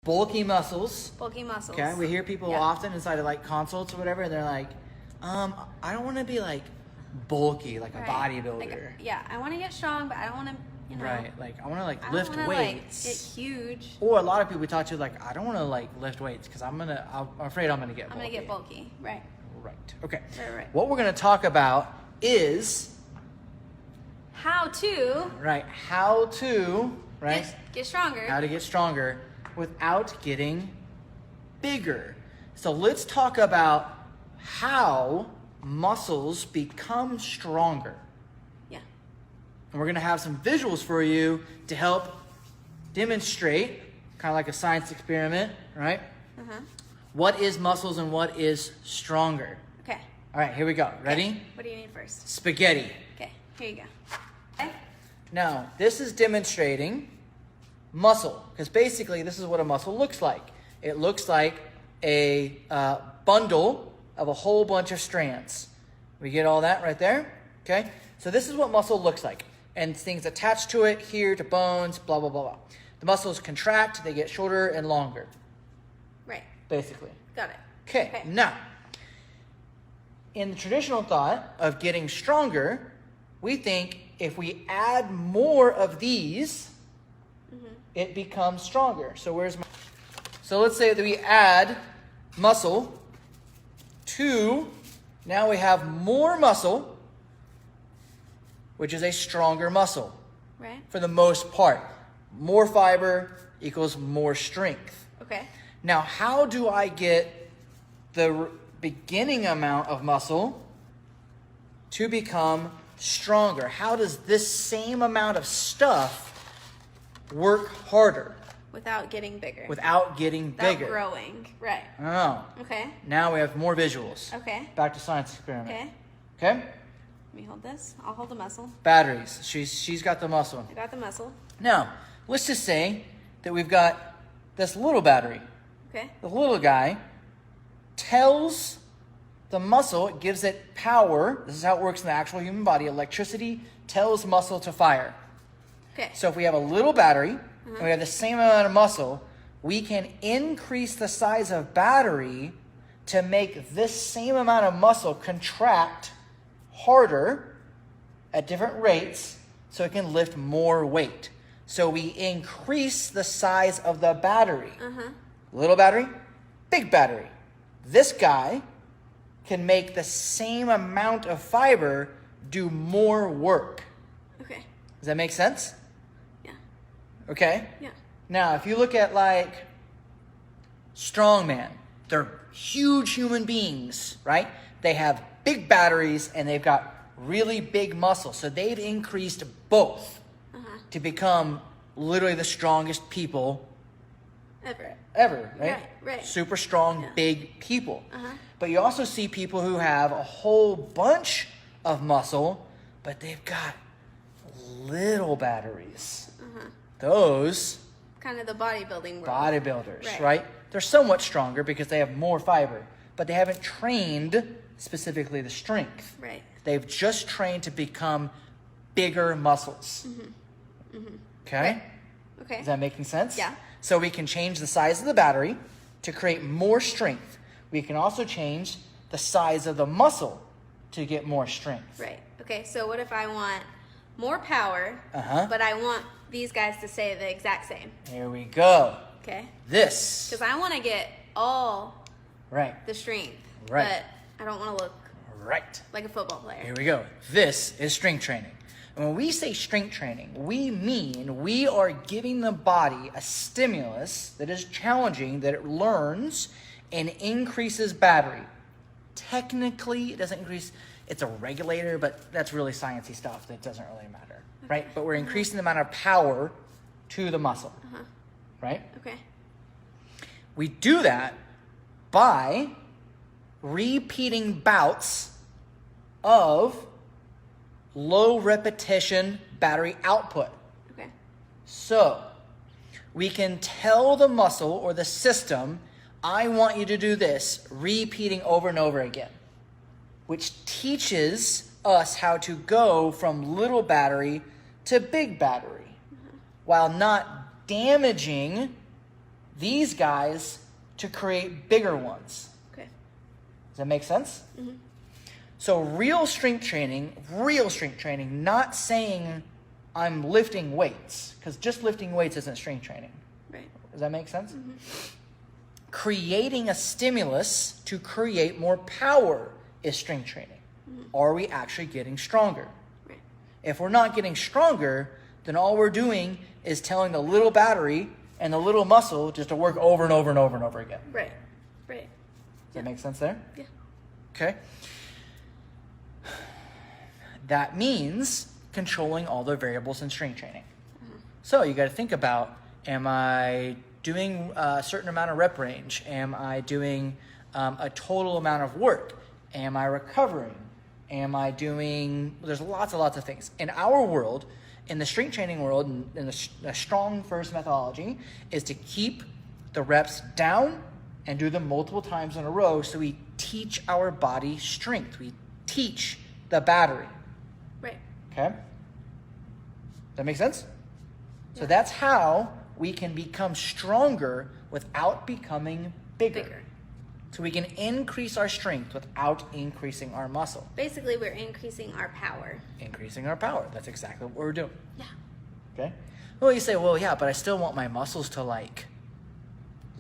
bulky muscles. Bulky muscles. Okay, we hear people Yeah. often inside of like consults or whatever, and they're like, I don't want to be like bulky, like a bodybuilder. Like, yeah, I want to get strong, but I don't want to, Right, like I want to like I don't lift wanna, weights. Like, get huge. Or a lot of people we talk to like, I don't want to like lift weights because I'm afraid I'm gonna get. I'm gonna get bulky. Right. Right. Okay. Right. What we're gonna talk about is How to how to get stronger. how to get stronger without getting bigger. So let's talk about how muscles become stronger. Yeah. And we're going to have some visuals for you to help demonstrate, kind of like a science experiment, right? What is muscles and what is stronger? Okay. All right, here we go. Ready? Okay. What do you need first? Spaghetti. Okay. Here you go. Okay. Now, this is demonstrating muscle, because basically this is what a muscle looks like. It looks like a bundle of a whole bunch of strands. We get all that right there? Okay? So this is what muscle looks like. And things attached to it here to bones, blah, blah, blah, blah. The muscles contract, they get shorter and longer, Right. basically. Got it. Okay, now, in the traditional thought of getting stronger, we think if we add more of these, it becomes stronger. So so let's say that we add muscle to, now we have more muscle, which is a stronger muscle Right. for the most part. More fiber equals more strength. Okay. Now, how do I get the beginning amount of muscle to become stronger? How does this same amount of stuff work harder Without getting bigger. without getting Without bigger? growing. Right. Oh, Okay. now we have more visuals. Okay. Back to science experiment. Okay. Okay? Let me hold this. I'll hold the muscle. Batteries. She's got the muscle. I got the muscle. Now, let's just say that we've got this little battery. Okay. The little guy tells the muscle, it gives it power. This is how it works in the actual human body. Electricity tells muscle to fire. Okay. So if we have a little battery and we have the same amount of muscle, we can increase the size of battery to make this same amount of muscle contract harder at different rates so it can lift more weight. So we increase the size of the battery. Little battery, big battery. This guy can make the same amount of fiber do more work. Okay. Does that make sense? Yeah. Okay. Yeah. Now, if you look at like strongman, they're huge human beings, right? They have big batteries and they've got really big muscles. So they've increased both to become literally the strongest people ever, right? Right. Super strong, Yeah. big people. But you also see people who have a whole bunch of muscle, but they've got little batteries. Those Kind of the bodybuilding world. bodybuilders, right? They're somewhat stronger because they have more fiber, but they haven't trained specifically the strength. Right. They've just trained to become bigger muscles. Okay? Okay. Is that making sense? Yeah. So we can change the size of the battery to create more strength. We can also change the size of the muscle to get more strength. Right. Okay. So what if I want more power, Uh-huh. but I want these guys to stay the exact same? Here we go. Okay. This. Because I want to get all Right. the strength, Right. but I don't want to look Right. like a football player. Here we go. This is strength training. And when we say strength training, we mean we are giving the body a stimulus that is challenging, that it learns and increases battery. Technically, it doesn't increase, it's a regulator, but that's really sciencey stuff. That doesn't really matter, right? But we're increasing the amount of power to the muscle, right? Okay. We do that by repeating bouts of low repetition battery output. Okay. So we can tell the muscle or the system, I want you to do this, repeating over and over again, which teaches us how to go from little battery to big battery while not damaging these guys to create bigger ones. Okay. Does that make sense? So real strength training, not saying I'm lifting weights, because just lifting weights isn't strength training. Right. Does that make sense? Creating a stimulus to create more power is strength training. Are we actually getting stronger? Right. If we're not getting stronger, then all we're doing is telling the little battery and the little muscle just to work over and over and over and over again. Right. Right. Does that make sense there? Yeah. Okay. That means controlling all the variables in strength training. So you got to think about, am I doing a certain amount of rep range? Am I doing a total amount of work? Am I recovering? Am I doing, there's lots of things. In our world, in the strength training world, in the strong first methodology, is to keep the reps down and do them multiple times in a row, so we teach our body strength. We teach the battery. Right. Okay? That make sense? So that's how we can become stronger without becoming bigger. So we can increase our strength without increasing our muscle. Basically, we're increasing our power. Increasing our power. That's exactly what we're doing. Yeah. Okay? Well, you say, well, yeah, but I still want my muscles to, like,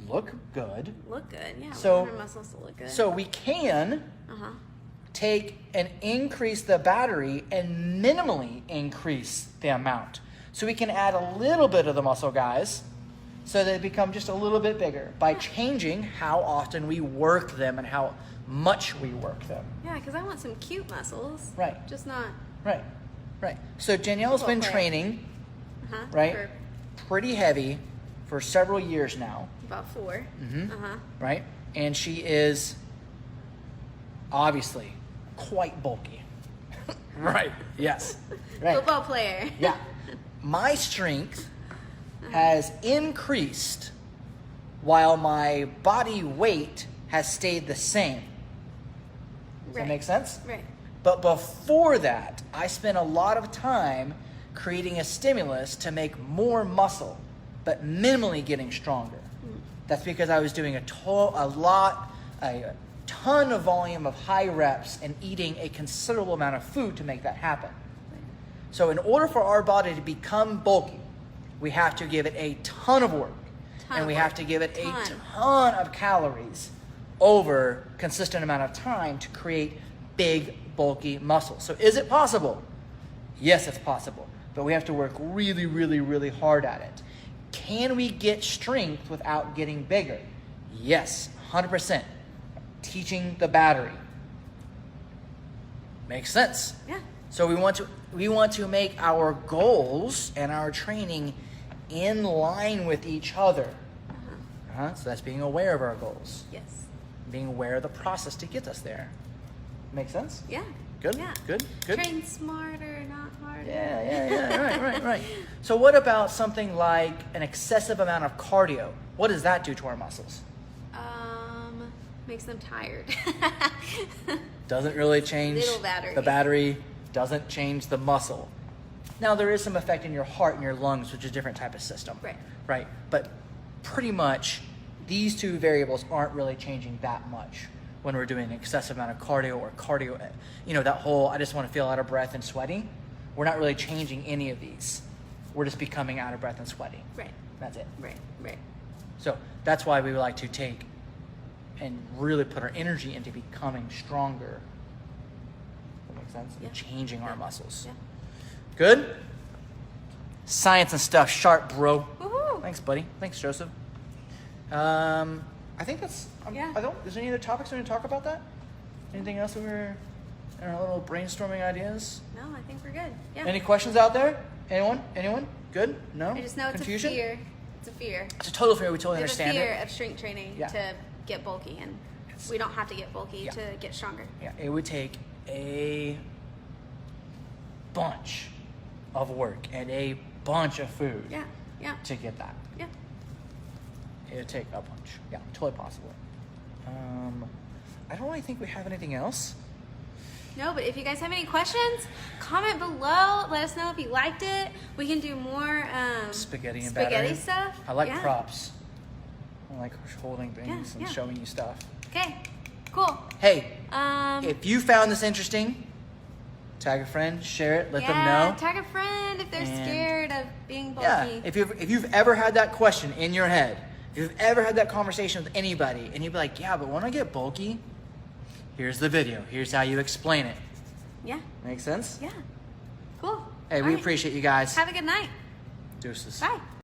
look good. Look good, yeah. So- We want our muscles to look good. So we can Uh-huh. take and increase the battery and minimally increase the amount. So we can add a little bit of the muscle, guys, so they become just a little bit bigger by changing how often we work them and how much we work them. Yeah, because I want some cute muscles. Right. Just not, Right. So Danielle's been Footwear. training, uh-huh. right, For pretty heavy for several years now, about 4. Mhm. Uh-huh. right? And she is obviously quite bulky. Right. Yes. Right. Football player. Yeah. My strength has increased while my body weight has stayed the same. Does that Right. make sense? Right. But before that, I spent a lot of time creating a stimulus to make more muscle, but minimally getting stronger. That's because I was doing a ton of volume of high reps and eating a considerable amount of food to make that happen. So in order for our body to become bulky, we have to give it a ton of work. Ton and of we work. have to give it a Ton. ton of calories over consistent amount of time to create big, bulky muscles. So is it possible? Yes, it's possible. But we have to work really, really, really hard at it. Can we get strength without getting bigger? Yes, 100%. Teaching the battery. Makes sense. Yeah. So we want to make our goals and our training in line with each other. So that's being aware of our goals, Yes. being aware of the process to get us there. Make sense? Yeah. Good. Yeah. Good. Train smarter, not harder. Yeah. Right. So what about something like an excessive amount of cardio? What does that do to our muscles? Makes them tired. Doesn't really change Little battery. the battery, doesn't change the muscle. Now there is some effect in your heart and your lungs, which is a different type of system. Right. But pretty much these two variables aren't really changing that much when we're doing an excessive amount of cardio or that whole I just want to feel out of breath and sweaty. We're not really changing any of these. We're just becoming out of breath and sweaty. Right. That's it. Right. So that's why we would like to take and really put our energy into becoming stronger. That makes sense? Yeah. And changing our muscles. Yeah. Good? Science and stuff, sharp, bro. Woohoo! Thanks, buddy. Thanks, Joseph. I think that's. Yeah. Is there any other topics we want to talk about that? Anything else that we were in our little brainstorming ideas? No, I think we're good. Yeah. Any questions out there? Anyone? Good? No? I just know it's Confusion? a fear. It's a fear. It's a total fear. We totally There's a understand fear it. of strength training Yeah. to get bulky, and we don't have to get bulky Yeah. to get stronger. Yeah, it would take a bunch of work and a bunch of food Yeah. to get that. Yeah. It would take a bunch. Yeah, totally possible. I don't really think we have anything else. No, but if you guys have any questions, comment below. Let us know if you liked it. We can do more Spaghetti and spaghetti batter. stuff. I like Yeah. props. I like holding things and yeah. showing you stuff. Okay, cool. Hey, Um, if you found this interesting, tag a friend, share it, let them yeah, know. tag a friend if they're And- scared of being bulky. Yeah, if you've ever had that question in your head, if you've ever had that conversation with anybody, and you'd be like, yeah, but when I get bulky, here's the video. Here's how you explain it. Yeah, Make sense? yeah. Cool. Hey, All we right. appreciate you guys. Have a good night. Deuces. Bye.